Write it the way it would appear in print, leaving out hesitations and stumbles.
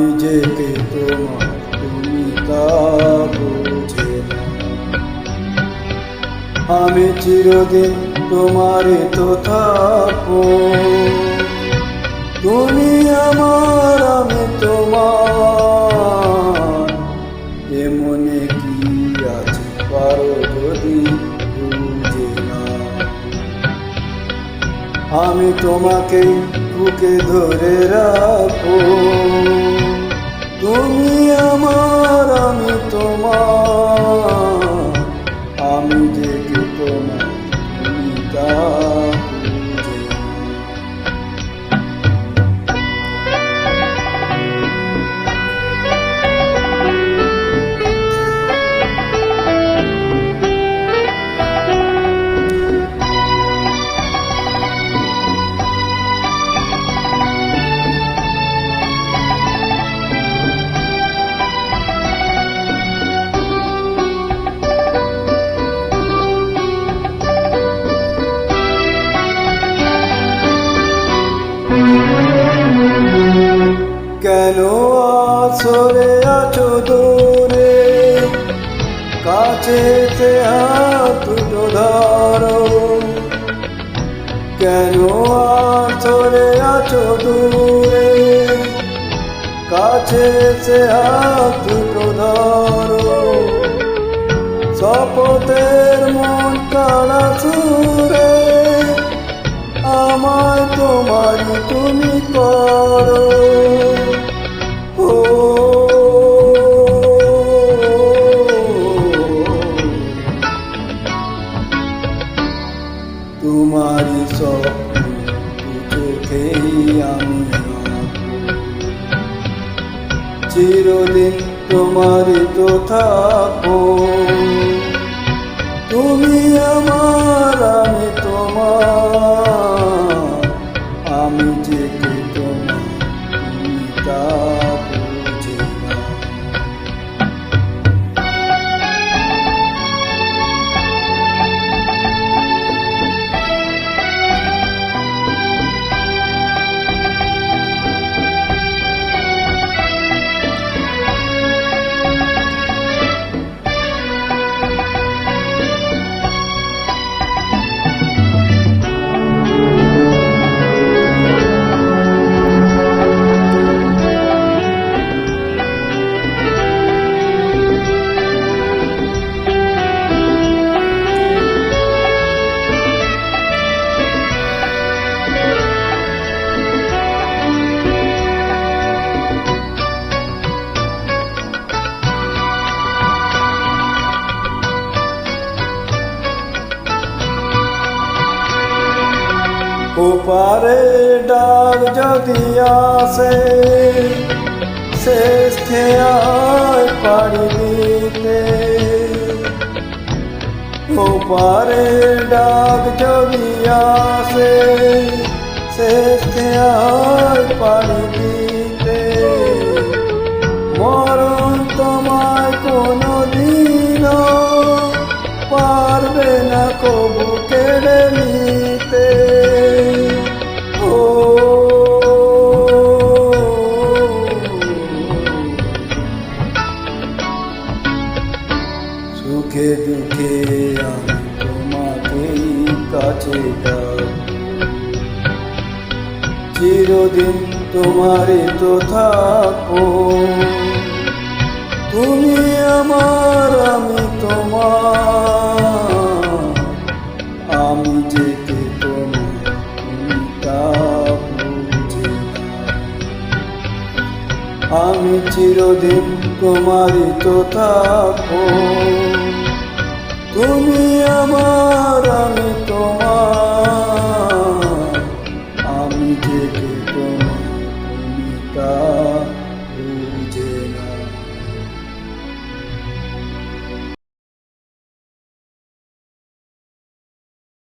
আমি যে কে তোমার তুমি তা বুঝে না। আমি চিরদিন তোমারই তো থাকবো, তুমি আমার আমি তোমার। এমনে কি আছে পারো যদি বুঝে না। আমি তোমাকে বুকে ধরে রাখবো, তুমি আমার আমি তোমার। আমি যে কে তোমার তুমি তা বুঝে না। কেন আসরে আছো দূরে, কাছেতে হাত দুটো ধরো। কেন আসরে আছো দূরে, কাছেতে হাত দুটো ধরো। শপথের মন কাড়া সুরে, আমায় তোমারই তুমি করো। তোমারই স্বপ্ন চোখেই আমি চিরদিন তোমারই তো থাকবো, তুমি আমার আমি তোমার। আমি যে কে তোমার তুমি তা বুঝে না। ওপারে ডাক যদি আসে, শেষ খেয়ায় পাড়ি দিতে। ওপারে ডাক যদি আসে, শেষ খেয়ায় পাড়ি দিতে। মরণ তোমায় কোনো দিনও পারবে না কবু কেড়ে নিতে। সুখে দুঃখে আমি তোমাকেই কাছে ডাকবো, চিরদিন তোমারই তো থাকবো। তুমি আমার আমি তোমার। আমি যে কে তোমার তুমি তা বুঝে না। আমি চিরদিন তোমারই তো থাকবো, তুমি আমার আমি তোমার। আমি যে কে তোমার তুমি তা